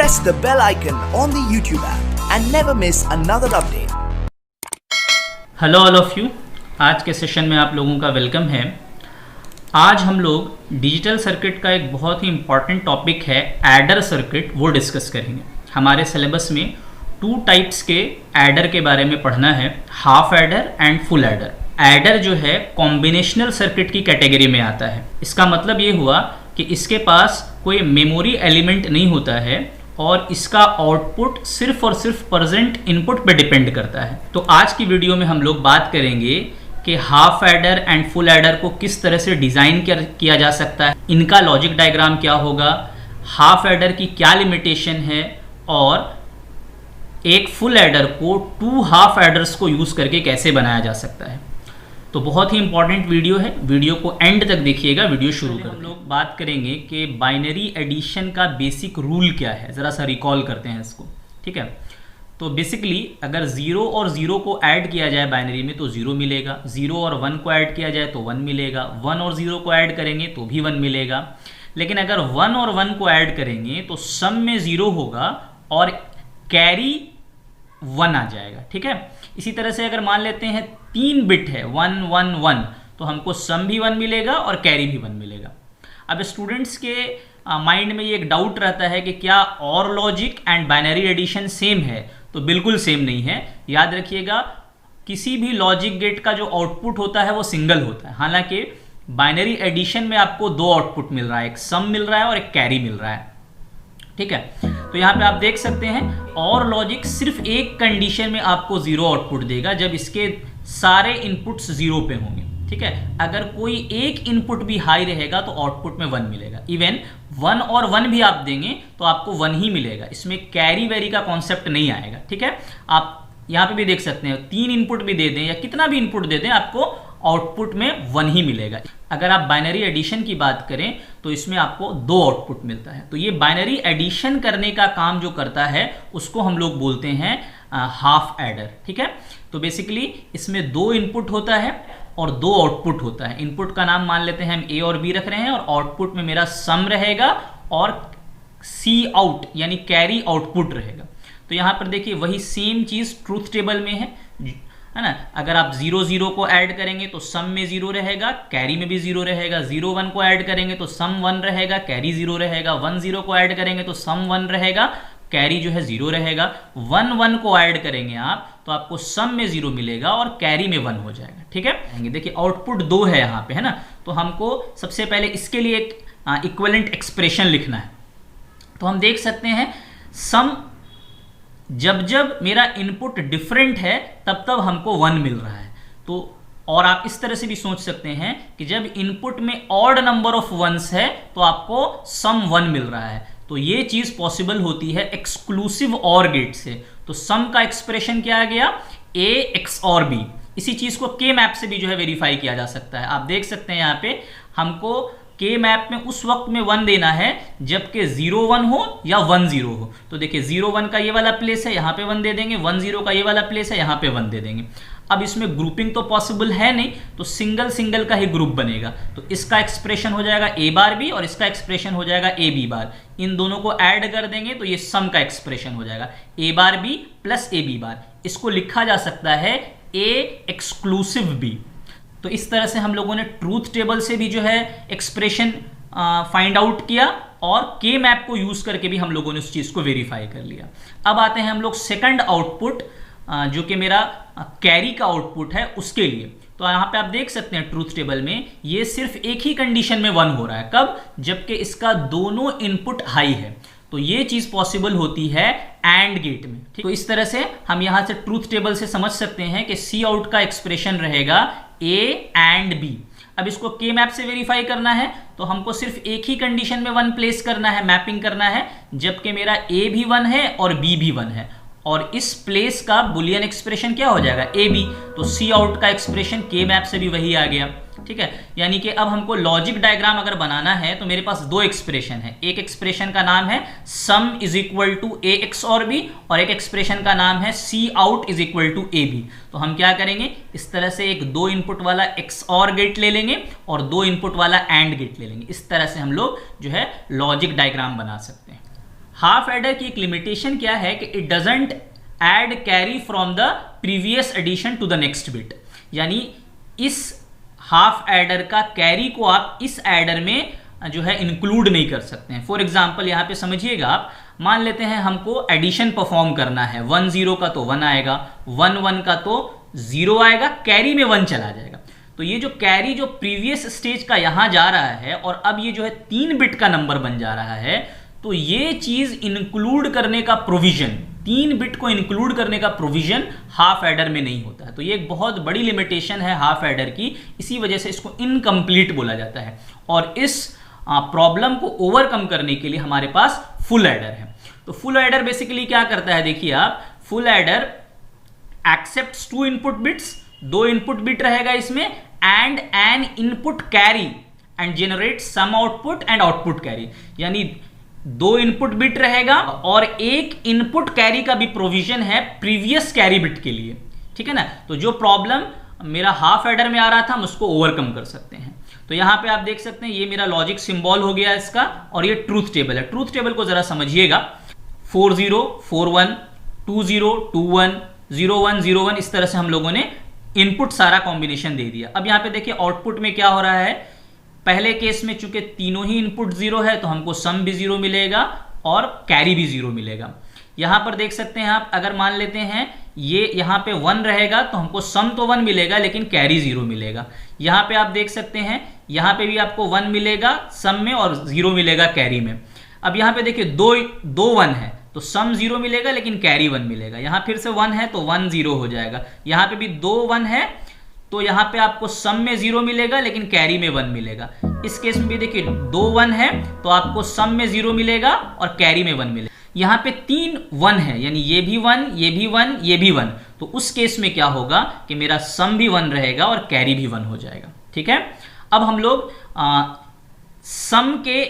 press the bell icon on the YouTube app and never miss another update. Hello all of you, आज के session में आप लोगों का वेलकम है। आज हम लोग डिजिटल सर्किट का एक बहुत ही इम्पॉर्टेंट टॉपिक है एडर सर्किट, वो डिस्कस करेंगे। हमारे सिलेबस में 2 टाइप्स के एडर के बारे में पढ़ना है, half adder and full adder. Adder जो है कॉम्बिनेशनल सर्किट की कैटेगरी में आता है। इसका मतलब ये हुआ कि इसके पास कोई मेमोरी एलिमेंट नहीं होता है और इसका आउटपुट सिर्फ और सिर्फ प्रेजेंट इनपुट पे डिपेंड करता है। तो आज की वीडियो में हम लोग बात करेंगे कि half adder and full adder को किस तरह से डिज़ाइन किया जा सकता है, इनका लॉजिक डायग्राम क्या होगा, हाफ एडर की क्या लिमिटेशन है और एक फुल एडर को 2 हाफ एडर्स को यूज़ करके कैसे बनाया जा सकता है। तो बहुत ही इंपॉर्टेंट वीडियो है, वीडियो को एंड तक देखिएगा। वीडियो शुरू कर हम लोग बात करेंगे कि बाइनरी एडिशन का बेसिक रूल क्या है, ज़रा सा रिकॉल करते हैं इसको, ठीक है। तो बेसिकली अगर 0 और 0 को ऐड किया जाए बाइनरी में तो 0 मिलेगा, 0 और 1 को ऐड किया जाए तो 1 मिलेगा, 1 और 0 को ऐड करेंगे तो भी 1 मिलेगा। लेकिन अगर 1 और 1 को ऐड करेंगे तो सम में 0 होगा और कैरी 1 आ जाएगा, ठीक है। इसी तरह से अगर मान लेते हैं 3 बिट है 1 1 1 तो हमको सम भी 1 मिलेगा और कैरी भी 1 मिलेगा। अब स्टूडेंट्स के माइंड में ये एक डाउट रहता है कि क्या और logic and binary addition same है, तो बिल्कुल सेम नहीं है। याद रखिएगा, किसी भी लॉजिक गेट का जो आउटपुट होता है वो सिंगल होता है। हालांकि बाइनरी एडिशन में आपको 2 आउटपुट मिल रहा है, एक सम मिल रहा है और एक कैरी मिल रहा है, ठीक है। तो यहाँ पे आप देख सकते हैं और लॉजिक सिर्फ एक कंडीशन में आपको 0 आउटपुट देगा, जब इसके सारे इनपुट्स 0 पे होंगे, ठीक है। अगर कोई एक इनपुट भी हाई रहेगा तो आउटपुट में 1 मिलेगा। इवन 1 और 1 भी आप देंगे तो आपको 1 ही मिलेगा, इसमें कैरी वेरी का कॉन्सेप्ट नहीं आएगा, ठीक है। आप यहाँ पे भी देख सकते हैं 3 इनपुट भी दे दें या कितना भी इनपुट दे दें आपको आउटपुट में 1 ही मिलेगा। अगर आप बाइनरी एडिशन की बात करें तो इसमें आपको 2 आउटपुट मिलता है। तो ये बाइनरी एडिशन करने का काम जो करता है उसको हम लोग बोलते हैं हाफ एडर, ठीक है। तो बेसिकली इसमें 2 इनपुट होता है और 2 आउटपुट होता है। इनपुट का नाम मान लेते हैं हम ए और बी रख रहे हैं और आउटपुट में मेरा सम रहेगा और सी आउट यानी कैरी आउटपुट रहेगा। तो यहाँ पर देखिए वही सेम चीज़ ट्रूथ टेबल में है ना। अगर आप 0 0 को ऐड करेंगे तो सम में 0 रहेगा, कैरी में भी 0 रहेगा। 0 1 को ऐड करेंगे तो सम 1 रहेगा, कैरी 0 रहेगा। 1 0 को ऐड करेंगे तो सम 1 रहेगा, कैरी जो है 0 रहेगा। 1 1 को ऐड करेंगे आप तो आपको सम में 0 मिलेगा और कैरी में 1 हो जाएगा, ठीक है। देखिए आउटपुट 2 है यहाँ पे, है ना। तो हमको सबसे पहले इसके लिए एक इक्विवेलेंट एक्सप्रेशन लिखना है। तो हम देख सकते हैं सम जब जब मेरा इनपुट डिफरेंट है तब तब हमको 1 मिल रहा है। तो और आप इस तरह से भी सोच सकते हैं कि जब इनपुट में ऑड नंबर ऑफ वंस है तो आपको सम 1 मिल रहा है। तो ये चीज पॉसिबल होती है एक्सक्लूसिव और गेट से। तो सम का एक्सप्रेशन क्या आ गया, ए एक्स और बी। इसी चीज को के मैप से भी जो है वेरीफाई किया जा सकता है। आप देख सकते हैं यहाँ पे हमको के मैप में उस वक्त में 1 देना है जबकि 0 1 हो या 1 0 हो। तो देखिए 0 1 का ये वाला प्लेस है, यहाँ पे 1 दे देंगे। 1 0 का ये वाला प्लेस है, यहाँ पे 1 दे देंगे। अब इसमें ग्रुपिंग तो पॉसिबल है नहीं, तो सिंगल सिंगल का ही ग्रुप बनेगा। तो इसका एक्सप्रेशन हो जाएगा ए बार बी और इसका एक्सप्रेशन हो जाएगा ए बी बार। इन दोनों को ऐड कर देंगे तो ये सम का एक्सप्रेशन हो जाएगा A bar B plus A B bar. इसको लिखा जा सकता है ए एक्सक्लूसिव बी। तो इस तरह से हम लोगों ने ट्रूथ टेबल से भी जो है एक्सप्रेशन फाइंड आउट किया और के मैप को यूज करके भी हम लोगों ने उस चीज को वेरीफाई कर लिया। अब आते हैं हम लोग सेकंड आउटपुट जो कि मेरा कैरी का आउटपुट है उसके लिए। तो यहाँ पे आप देख सकते हैं ट्रूथ टेबल में ये सिर्फ एक ही कंडीशन में 1 हो रहा है, कब, जबकि इसका दोनों इनपुट हाई है। तो ये चीज पॉसिबल होती है एंड गेट में, ठीक। तो इस तरह से हम यहां से ट्रूथ टेबल से समझ सकते हैं कि सी आउट का एक्सप्रेशन रहेगा ए एंड बी। अब इसको के मैप से वेरीफाई करना है तो हमको सिर्फ एक ही कंडीशन में 1 प्लेस करना है, मैपिंग करना है, जबकि मेरा ए भी 1 है और बी भी 1 है। और इस प्लेस का बुलियन एक्सप्रेशन क्या हो जाएगा, ए बी। तो सी आउट का एक्सप्रेशन के मैप से भी वही आ गया, ठीक है। यानी कि अब हमको लॉजिक डायग्राम अगर बनाना है तो मेरे पास 2 एक्सप्रेशन है। एक एक्सप्रेशन का नाम है sum is equal to A x और बी और एक एक्सप्रेशन का नाम है C out is equal to A B. तो हम क्या करेंगे, इस तरह से एक 2 इनपुट वाला एक्स और गेट ले लेंगे और 2 इनपुट वाला एंड गेट ले लेंगे। इस तरह से हम लोग जो है लॉजिक डायग्राम बना सकते हैं। हाफ एडर की एक लिमिटेशन क्या है कि it doesn't add carry from the previous addition to the next bit, यानी इस हाफ एडर का कैरी को आप इस एडर में जो है इंक्लूड नहीं कर सकते हैं। फॉर एग्जाम्पल यहाँ पे समझिएगा आप, मान लेते हैं हमको एडिशन परफॉर्म करना है, 1 0 का तो 1 आएगा, 1 1 का तो 0 आएगा, कैरी में 1 चला जाएगा। तो ये जो कैरी जो प्रीवियस स्टेज का यहां जा रहा है और अब ये जो है 3 बिट का नंबर बन जा रहा है, तो ये चीज इंक्लूड करने का प्रोविजन, 3 बिट को इंक्लूड करने का प्रोविजन हाफ एडर में नहीं होता है। तो ये एक बहुत बड़ी लिमिटेशन है हाफ एडर की, इसी वजह से इसको इनकम्प्लीट बोला जाता है। और इस प्रॉब्लम को ओवरकम करने के लिए हमारे पास फुल एडर है। तो फुल एडर बेसिकली क्या करता है, देखिए आप, full adder accepts 2 input bits, 2 input bit रहेगा इसमें, and an input carry and generate sum output and output carry, यानी 2 इनपुट बिट रहेगा और एक इनपुट कैरी का भी प्रोविजन है प्रीवियस कैरी बिट के लिए, ठीक है ना। तो जो प्रॉब्लम मेरा हाफ एडर में आ रहा था हम उसको ओवरकम कर सकते हैं। तो यहां पे आप देख सकते हैं ये मेरा लॉजिक सिंबल हो गया इसका, और ये ट्रूथ टेबल है। ट्रूथ टेबल को जरा समझिएगा, 4 0 4 1 2 0 2 1 0 1 0 1, इस तरह से हम लोगों ने इनपुट सारा कॉम्बिनेशन दे दिया। अब यहां पे देखिए आउटपुट में क्या हो रहा है, पहले केस में चूंकि तीनों ही इनपुट 0 है तो हमको सम भी 0 मिलेगा और कैरी भी 0 मिलेगा। यहां पर देख सकते हैं आप, अगर मान लेते हैं ये यहां पे 1 रहेगा तो हमको सम तो 1 मिलेगा लेकिन कैरी 0 मिलेगा। यहां पे आप देख सकते हैं यहां पे भी आपको 1 मिलेगा सम में और 0 मिलेगा कैरी में। अब यहां पे देखिए दो 1 है तो सम 0 मिलेगा लेकिन कैरी 1 मिलेगा। यहां फिर से 1 है तो 1 0 हो जाएगा। यहां पे भी 2 1 है तो यहां पे आपको सम में 0 मिलेगा लेकिन कैरी में 1 मिलेगा। इस केस में भी देखिए 2 1 है तो आपको सम में 0 मिलेगा और कैरी में 1 मिलेगा। यहां पे 3 1 है, यानी ये भी 1 ये भी 1 ये भी 1, तो उस केस में क्या होगा कि मेरा सम भी 1 रहेगा और कैरी भी 1 हो जाएगा, ठीक है। अब हम लोग सम के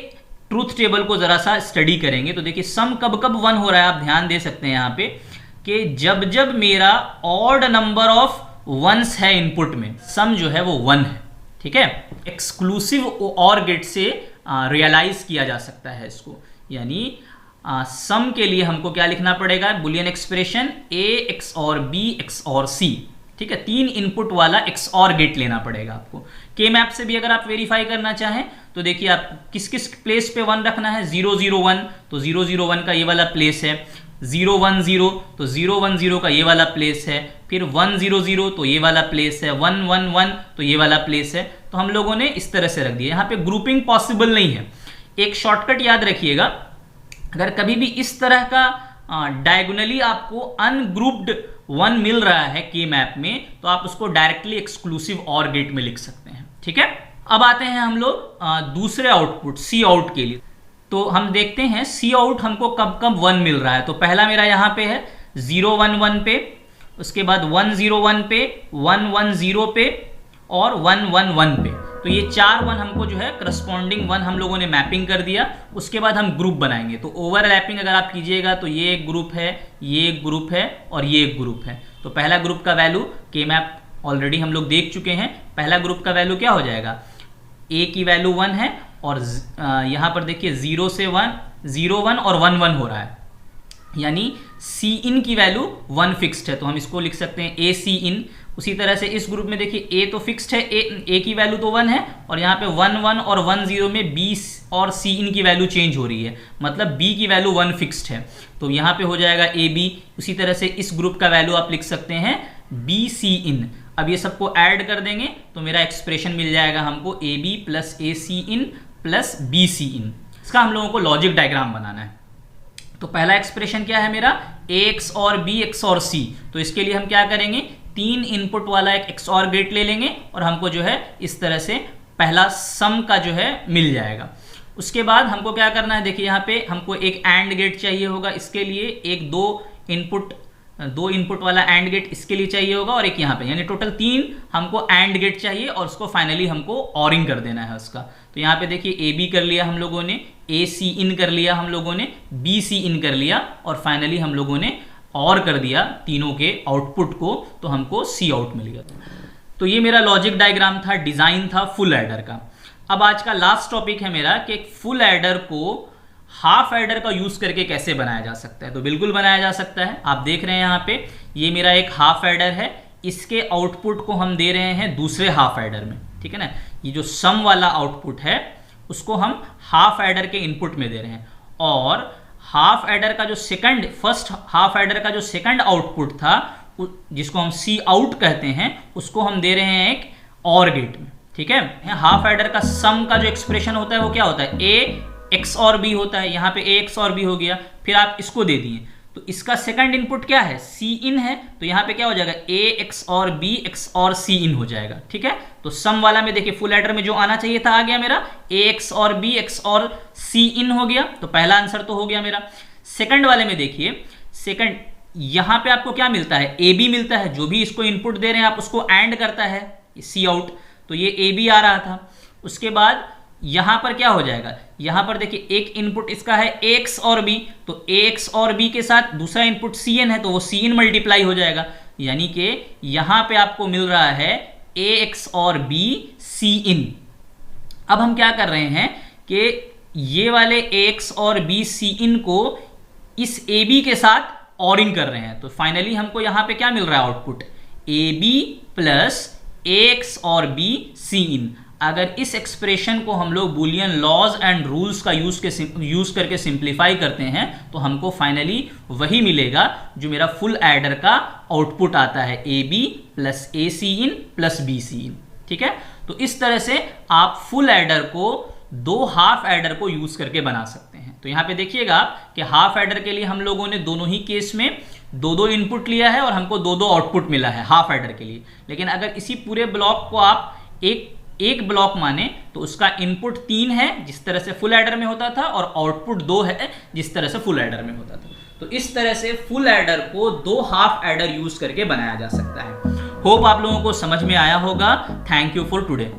ट्रूथ टेबल को जरा सा स्टडी करेंगे। तो देखिए सम कब कब 1 हो रहा है, आप ध्यान दे सकते हैं यहाँ पे कि जब जब मेरा ऑड नंबर ऑफ वंस है इनपुट में, सम जो है वो 1 है, ठीक है। एक्सक्लूसिव और गेट से रियलाइज किया जा सकता है इसको, यानी सम के लिए हमको क्या लिखना पड़ेगा, Boolean expression a XOR b XOR c, ठीक है। 3 इनपुट वाला XOR गेट लेना पड़ेगा आपको। के मैप से भी अगर आप वेरीफाई करना चाहें तो देखिए आप किस किस प्लेस पे 1 रखना है, 0 0 1 तो 0 0 1 का ये वाला प्लेस है, 0 1 0 तो 0 1 0 का ये वाला प्लेस है, फिर 1 0 0 तो ये वाला प्लेस है, 1 1 1 तो ये वाला प्लेस है। तो हम लोगों ने इस तरह से रख दिया। यहाँ पे ग्रुपिंग पॉसिबल नहीं है। एक शॉर्टकट याद रखिएगा, अगर कभी भी इस तरह का डायगोनली आपको अनग्रुप्ड 1 मिल रहा है के मैप में तो आप उसको डायरेक्टली एक्सक्लूसिव और गेट में लिख सकते हैं, ठीक है। अब आते हैं हम लोग दूसरे आउटपुट सी आउट के लिए। तो हम देखते हैं सी आउट हमको कब कब 1 मिल रहा है। तो पहला मेरा यहाँ पे है 0 1 1 पे, उसके बाद 1 0 1 पे, 1 1 0 पे और 1 1 1 पे। तो ये 4 1 हमको जो है करस्पॉन्डिंग 1 हम लोगों ने मैपिंग कर दिया। उसके बाद हम ग्रुप बनाएंगे। तो ओवरलैपिंग अगर आप कीजिएगा तो ये एक ग्रुप है, ये एक ग्रुप है और ये एक ग्रुप है। तो पहला ग्रुप का वैल्यू के मैप ऑलरेडी हम लोग देख चुके हैं। पहला ग्रुप का वैल्यू क्या हो जाएगा, ए की वैल्यू 1 है और यहाँ पर देखिए 0 से 1 0 1 और 1 1 हो रहा है, यानी सी इन की वैल्यू 1 फिक्स्ड है। तो हम इसको लिख सकते हैं ए सी इन। उसी तरह से इस ग्रुप में देखिए ए तो फिक्स्ड है, ए की वैल्यू तो 1 है और यहाँ पे 1 1 और 1 0 में बी और सी इन की वैल्यू चेंज हो रही है, मतलब बी की वैल्यू 1 फिक्स्ड है। तो यहाँ पे हो जाएगा ए बी। उसी तरह से इस ग्रुप का वैल्यू आप लिख सकते हैं बी सी इन। अब ये सबको ऐड कर देंगे तो मेरा एक्सप्रेशन मिल जाएगा हमको A B plus A C in plus B C in. इसका हम लोगों को लॉजिक डायग्राम बनाना है। तो पहला एक्सप्रेशन क्या है मेरा, ए एक्स और बी एक्स और सी। तो इसके लिए हम क्या करेंगे, 3 इनपुट वाला एक XOR गेट ले लेंगे और हमको जो है इस तरह से पहला सम का जो है मिल जाएगा। उसके बाद हमको क्या करना है, देखिए यहाँ पे हमको एक AND गेट चाहिए होगा। इसके लिए एक 2 इनपुट वाला AND गेट इसके लिए चाहिए होगा और एक यहाँ पे, यानी टोटल 3 हमको AND गेट चाहिए और उसको फाइनली हमको ORing कर देना है उसका। तो यहाँ पे देखिए ए बी कर लिया हम लोगों ने, ए सी इन कर लिया हम लोगों ने, बी सी इन कर लिया और फाइनली हम लोगों ने और कर दिया तीनों के आउटपुट को, तो हमको सी आउट मिल गया। तो ये मेरा लॉजिक डायग्राम था, डिजाइन था फुल एडर का। अब आज का लास्ट टॉपिक है मेरा कि फुल एडर को हाफ एडर का यूज करके कैसे बनाया जा सकता है, तो बिल्कुल बनाया जा सकता है। आप देख रहे हैं यहाँ पे ये मेरा एक हाफ एडर है, इसके आउटपुट को हम दे रहे हैं दूसरे हाफ एडर में, ठीक है ना। ये जो सम वाला आउटपुट है उसको हम हाफ एडर के इनपुट में दे रहे हैं, और हाफ एडर का जो फर्स्ट हाफ एडर का जो सेकंड आउटपुट था जिसको हम सी आउट कहते हैं उसको हम दे रहे हैं एक और गेट में, ठीक है। हाफ एडर का सम का जो एक्सप्रेशन होता है वो क्या होता है, ए एक्स और बी होता है। यहाँ पे ए एक्स और बी हो गया, फिर आप इसको दे दिए तो इसका सेकंड इनपुट क्या है, सी इन है, तो यहाँ पे क्या हो जाएगा, ए एक्स और बी एक्स और सी इन हो जाएगा, ठीक है। तो सम वाला में देखिए फुल एडर में जो आना चाहिए था आ गया मेरा, ए एक्स और बी एक्स और सी इन हो गया, तो पहला आंसर तो हो गया मेरा। सेकंड वाले में देखिए, सेकंड यहाँ पे आपको क्या मिलता है, ए बी मिलता है, जो भी इसको इनपुट दे रहे हैं आप उसको एंड करता है सी आउट, तो ये ए बी आ रहा था। उसके बाद यहां पर क्या हो जाएगा, यहां पर देखिए एक इनपुट इसका है एक्स और बी, तो एक्स और बी के साथ दूसरा इनपुट सी एन है, तो वो सी इन मल्टीप्लाई हो जाएगा, यानी कि यहां पे आपको मिल रहा है ए एक्स और बी सी इन। अब हम क्या कर रहे हैं कि ये वाले ए एक्स और बी सी इन को इस ए बी के साथ और इन कर रहे हैं, तो फाइनली हमको यहां पे क्या मिल रहा है output, A B plus A x और बी सी इन। अगर इस एक्सप्रेशन को हम लोग बुलियन लॉज एंड रूल्स का यूज करके सिंप्लीफाई करते हैं तो हमको फाइनली वही मिलेगा जो मेरा फुल एडर का आउटपुट आता है, A B plus A C in plus B C इन, ठीक है। तो इस तरह से आप फुल एडर को दो हाफ एडर को यूज करके बना सकते हैं। तो यहाँ पे देखिएगा कि हाफ एडर के लिए हम लोगों ने दोनों ही केस में दो दो इनपुट लिया है और हमको दो दो आउटपुट मिला है हाफ एडर के लिए। लेकिन अगर इसी पूरे ब्लॉक को आप एक ब्लॉक माने तो उसका इनपुट 3 है जिस तरह से फुल एडर में होता था, और आउटपुट 2 है जिस तरह से फुल एडर में होता था। तो इस तरह से फुल एडर को दो हाफ एडर यूज करके बनाया जा सकता है। होप आप लोगों को समझ में आया होगा। Thank you for today.